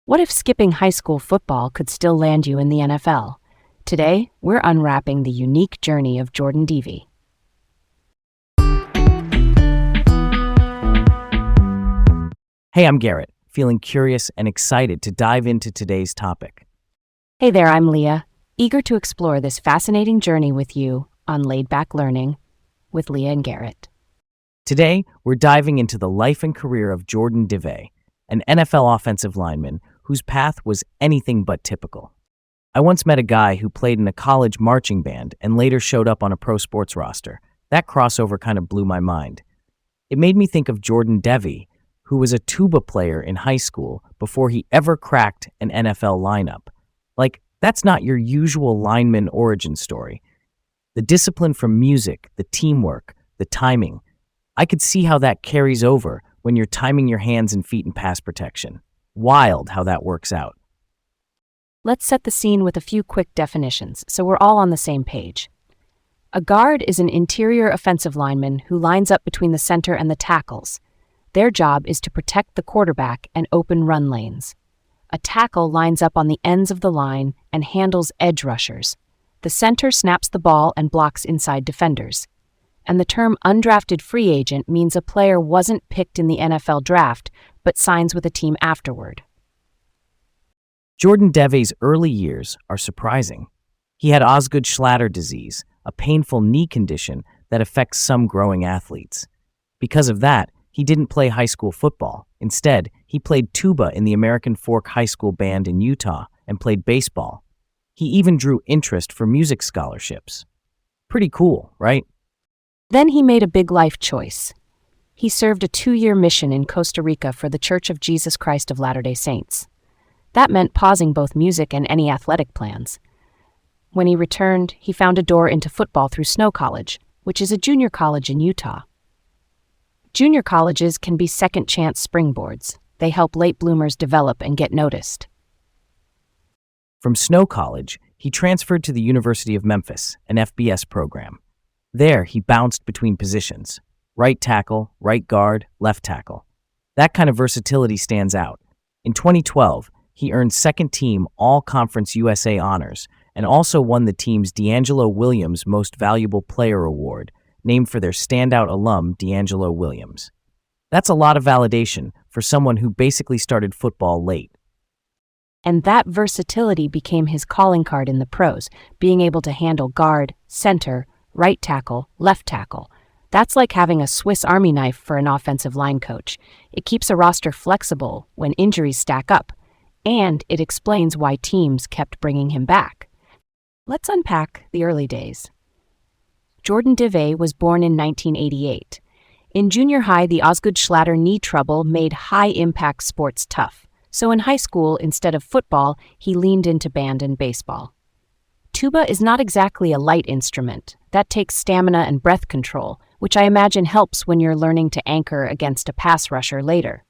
What if skipping high school football could still land you in the NFL? Today, we're unwrapping the unique journey of Jordan Devey. Hey, I'm Garrett, feeling curious and excited to dive into today's topic. Hey there, I'm Leah, eager to explore this fascinating journey with you on Laid Back Learning with Leah and Garrett. Today, we're diving into the life and career of Jordan Devey, an NFL offensive lineman whose path was anything but typical. I once met a guy who played in a college marching band and later showed up on a pro sports roster. That crossover kind of blew my mind. It made me think of Jordan Devey, who was a tuba player in high school before he ever cracked an NFL lineup. That's not your usual lineman origin story. The discipline from music, the teamwork, the timing. I could see how that carries over when you're timing your hands and feet in pass protection. Wild how that works out. Let's set the scene with a few quick definitions so we're all on the same page. A guard is an interior offensive lineman who lines up between the center and the tackles. Their job is to protect the quarterback and open run lanes. A tackle lines up on the ends of the line and handles edge rushers. The center snaps the ball and blocks inside defenders. And the term undrafted free agent means a player wasn't picked in the NFL draft, but signs with a team afterward. Jordan Devey's early years are surprising. He had Osgood-Schlatter disease, a painful knee condition that affects some growing athletes. Because of that, he didn't play high school football. Instead, he played tuba in the American Fork High School band in Utah and played baseball. He even drew interest for music scholarships. Pretty cool, right? Then he made a big life choice. He served a 2-year mission in Costa Rica for the Church of Jesus Christ of Latter-day Saints. That meant pausing both music and any athletic plans. When he returned, he found a door into football through Snow College, which is a junior college in Utah. Junior colleges can be second-chance springboards. They help late bloomers develop and get noticed. From Snow College, he transferred to the University of Memphis, an FBS program. There, he bounced between positions: right tackle, right guard, left tackle. That kind of versatility stands out. In 2012, he earned second-team All-Conference USA honors and also won the team's D'Angelo Williams Most Valuable Player Award, named for their standout alum, D'Angelo Williams. That's a lot of validation for someone who basically started football late. And that versatility became his calling card in the pros, being able to handle guard, center, right tackle, left tackle. That's like having a Swiss Army knife for an offensive line coach. It keeps a roster flexible when injuries stack up, and it explains why teams kept bringing him back. Let's unpack the early days. Jordan Devey was born in 1988. In junior high, the Osgood-Schlatter knee trouble made high-impact sports tough. So in high school, instead of football, he leaned into band and baseball. Tuba is not exactly a light instrument. That takes stamina and breath control, which I imagine helps when you're learning to anchor against a pass rusher later.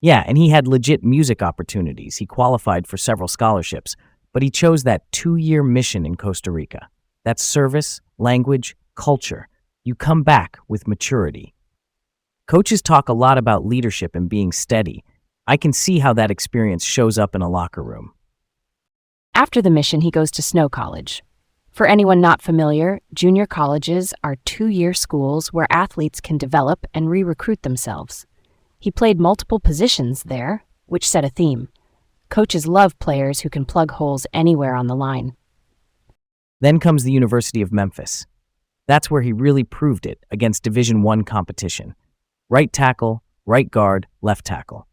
Yeah, and he had legit music opportunities. He qualified for several scholarships, but he chose that 2-year mission in Costa Rica. That's service, language, culture. You come back with maturity. Coaches talk a lot about leadership and being steady. I can see how that experience shows up in a locker room. After the mission, he goes to Snow College. For anyone not familiar, junior colleges are 2-year schools where athletes can develop and re-recruit themselves. He played multiple positions there, which set a theme. Coaches love players who can plug holes anywhere on the line. Then comes the University of Memphis. That's where he really proved it against Division I competition. Right tackle, right guard, left tackle.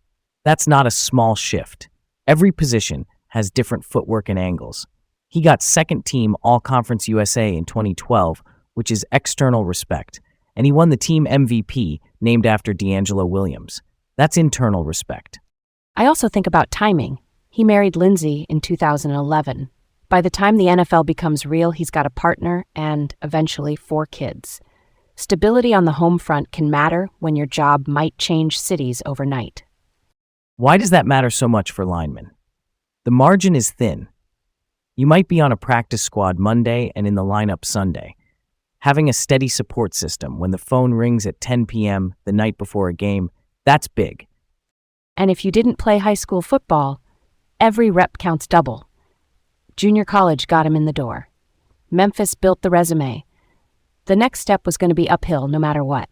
That's not a small shift. Every position has different footwork and angles. He got second-team All-Conference USA in 2012, which is external respect, and he won the team MVP named after D'Angelo Williams. That's internal respect. I also think about timing. He married Lindsay in 2011. By the time the NFL becomes real, he's got a partner and, eventually, 4 kids. Stability on the home front can matter when your job might change cities overnight. Why does that matter so much for linemen? The margin is thin. You might be on a practice squad Monday and in the lineup Sunday. Having a steady support system when the phone rings at 10 p.m. the night before a game, that's big. And if you didn't play high school football, Every rep counts double. Junior college got him in the door. Memphis built the resume. The next step was going to be uphill no matter what.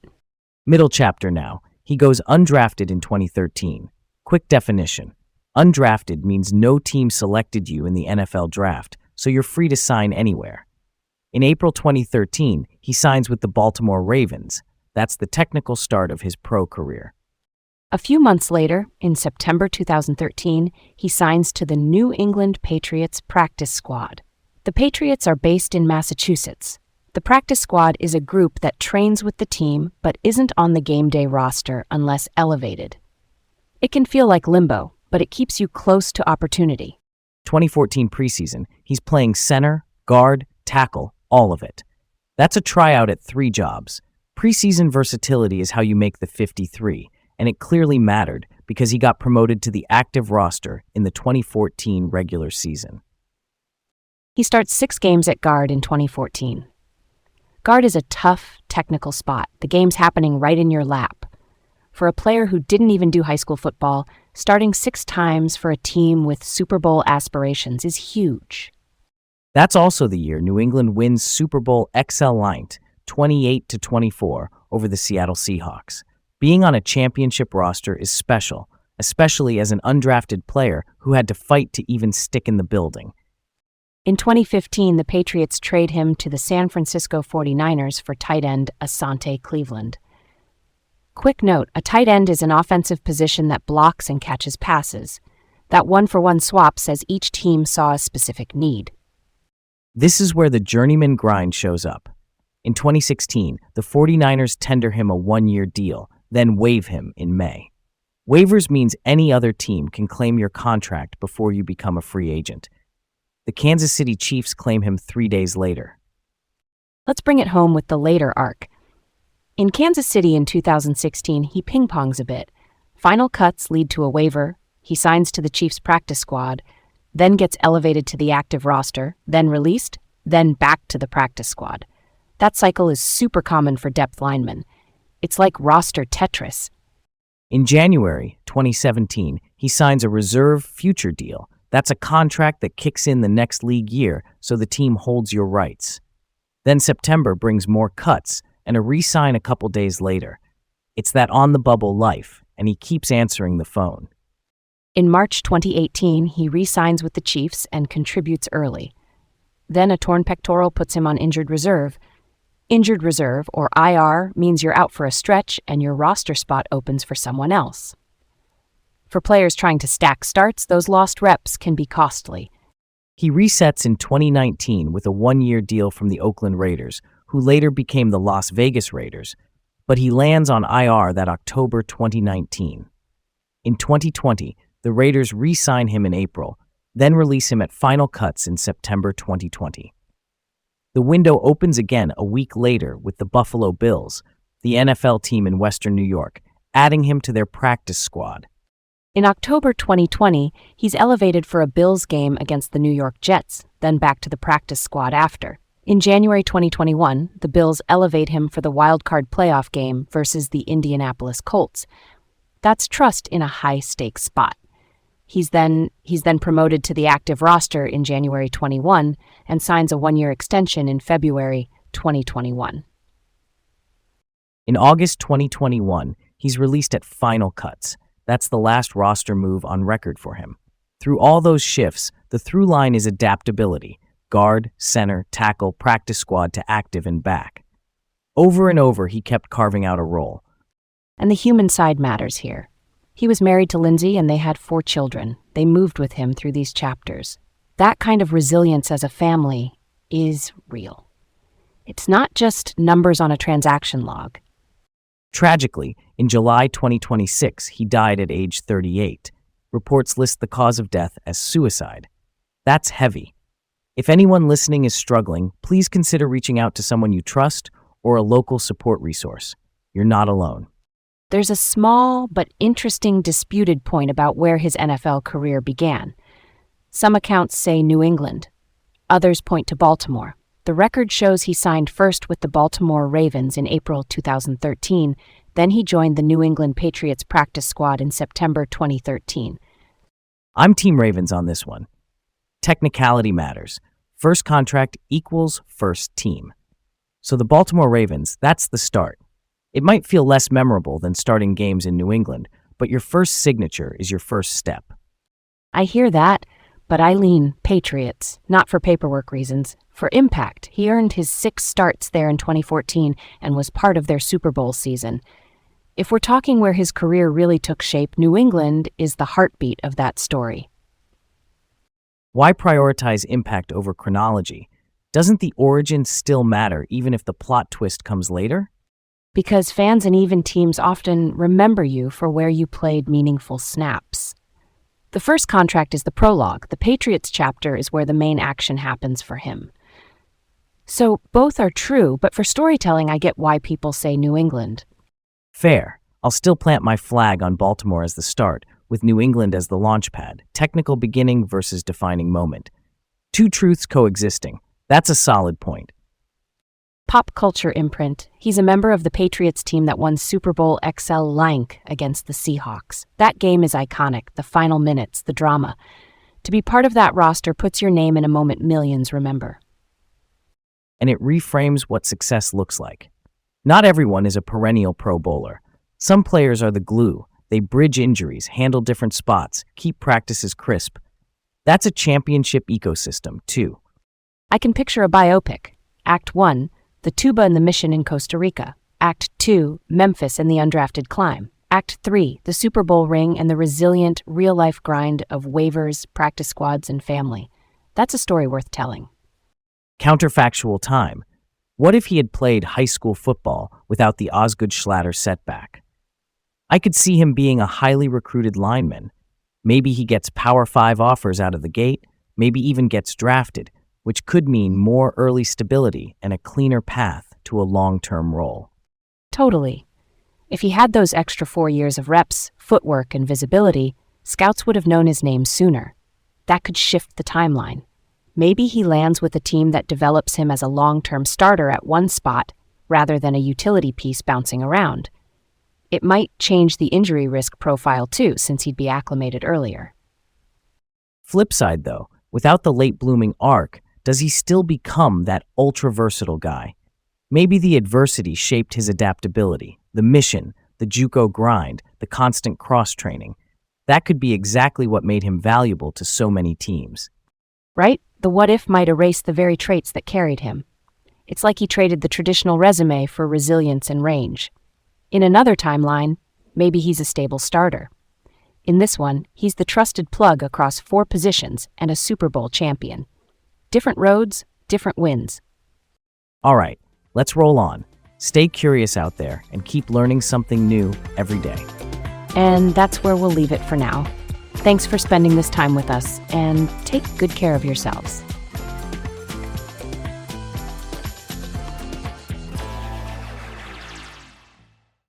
Middle chapter now. He goes undrafted in 2013. Quick definition. Undrafted means no team selected you in the NFL draft, so you're free to sign anywhere. In April 2013, he signs with the Baltimore Ravens. That's the technical start of his pro career. A few months later, in September 2013, he signs to the New England Patriots practice squad. The Patriots are based in Massachusetts. The practice squad is a group that trains with the team but isn't on the game day roster unless elevated. It can feel like limbo, but it keeps you close to opportunity. 2014 preseason, he's playing center, guard, tackle, all of it. That's a tryout at 3 jobs. Preseason versatility is how you make the 53, and it clearly mattered because he got promoted to the active roster in the 2014 regular season. He starts 6 games at guard in 2014. Guard is a tough, technical spot. The game's happening right in your lap. For a player who didn't even do high school football, starting 6 times for a team with Super Bowl aspirations is huge. That's also the year New England wins Super Bowl XL-Int 28-24 over the Seattle Seahawks. Being on a championship roster is special, especially as an undrafted player who had to fight to even stick in the building. In 2015, the Patriots trade him to the San Francisco 49ers for tight end Asante Cleveland. Quick note, a tight end is an offensive position that blocks and catches passes. That one-for-one swap says each team saw a specific need. This is where the journeyman grind shows up. In 2016, the 49ers tender him a 1-year deal, then waive him in May. Waivers means any other team can claim your contract before you become a free agent. The Kansas City Chiefs claim him 3 days later. Let's bring it home with the later arc. In Kansas City in 2016, he ping-pongs a bit. Final cuts lead to a waiver. He signs to the Chiefs practice squad, then gets elevated to the active roster, then released, then back to the practice squad. That cycle is super common for depth linemen. It's like roster Tetris. In January 2017, he signs a reserve future deal. That's a contract that kicks in the next league year, so the team holds your rights. Then September brings more cuts and a re-sign a couple days later. It's that on-the-bubble life, and he keeps answering the phone. In March 2018, he re-signs with the Chiefs and contributes early. Then a torn pectoral puts him on injured reserve. Injured reserve, or IR, means you're out for a stretch and your roster spot opens for someone else. For players trying to stack starts, those lost reps can be costly. He resets in 2019 with a 1-year deal from the Oakland Raiders, who later became the Las Vegas Raiders, but he lands on IR that October 2019. In 2020, the Raiders re-sign him in April, then release him at final cuts in September 2020. The window opens again a week later with the Buffalo Bills, the NFL team in Western New York, adding him to their practice squad. In October 2020, he's elevated for a Bills game against the New York Jets, then back to the practice squad after. In January 2021, the Bills elevate him for the wildcard playoff game versus the Indianapolis Colts. That's trust in a high-stakes spot. He's then promoted to the active roster in January 21 and signs a 1-year extension in February 2021. In August 2021, he's released at final cuts. That's the last roster move on record for him. Through all those shifts, the through line is adaptability. Guard, center, tackle, practice squad to active and back. Over and over, he kept carving out a role. And the human side matters here. He was married to Lindsay and they had 4 children. They moved with him through these chapters. That kind of resilience as a family is real. It's not just numbers on a transaction log. Tragically, in July 2026, he died at age 38. Reports list the cause of death as suicide. That's heavy. If anyone listening is struggling, please consider reaching out to someone you trust or a local support resource. You're not alone. There's a small but interesting disputed point about where his NFL career began. Some accounts say New England. Others point to Baltimore. The record shows he signed first with the Baltimore Ravens in April 2013, then he joined the New England Patriots practice squad in September 2013. I'm Team Ravens on this one. Technicality matters. First contract equals first team. So the Baltimore Ravens, that's the start. It might feel less memorable than starting games in New England, but your first signature is your first step. I hear that, but I lean Patriots, not for paperwork reasons. For impact, he earned his 6 starts there in 2014 and was part of their Super Bowl season. If we're talking where his career really took shape, New England is the heartbeat of that story. Why prioritize impact over chronology? Doesn't the origin still matter even if the plot twist comes later? Because fans and even teams often remember you for where you played meaningful snaps. The first contract is the prologue. The Patriots chapter is where the main action happens for him. So both are true, but for storytelling, I get why people say New England. Fair. I'll still plant my flag on Baltimore as the start, with New England as the launch pad. Technical beginning versus defining moment. Two truths coexisting. That's a solid point. Pop culture imprint. He's a member of the Patriots team that won Super Bowl XL against the Seahawks. That game is iconic, the final minutes, the drama. To be part of that roster puts your name in a moment millions remember. And it reframes what success looks like. Not everyone is a perennial Pro Bowler. Some players are the glue. They bridge injuries, handle different spots, keep practices crisp. That's a championship ecosystem, too. I can picture a biopic. Act 1, the tuba and the mission in Costa Rica. Act 2, Memphis and the undrafted climb. Act 3, the Super Bowl ring and the resilient, real-life grind of waivers, practice squads, and family. That's a story worth telling. Counterfactual time. What if he had played high school football without the Osgood Schlatter setback? I could see him being a highly recruited lineman. Maybe he gets Power 5 offers out of the gate, maybe even gets drafted, which could mean more early stability and a cleaner path to a long-term role. Totally. If he had those extra 4 years of reps, footwork, and visibility, scouts would have known his name sooner. That could shift the timeline. Maybe he lands with a team that develops him as a long-term starter at one spot rather than a utility piece bouncing around. It might change the injury risk profile too, since he'd be acclimated earlier. Flip side though, without the late-blooming arc, does he still become that ultra-versatile guy? Maybe the adversity shaped his adaptability, the mission, the JUCO grind, the constant cross-training. That could be exactly what made him valuable to so many teams. Right? The what-if might erase the very traits that carried him. It's like he traded the traditional resume for resilience and range. In another timeline, maybe he's a stable starter. In this one, he's the trusted plug across 4 positions and a Super Bowl champion. Different roads, different wins. All right, let's roll on. Stay curious out there and keep learning something new every day. And that's where we'll leave it for now. Thanks for spending this time with us, and take good care of yourselves.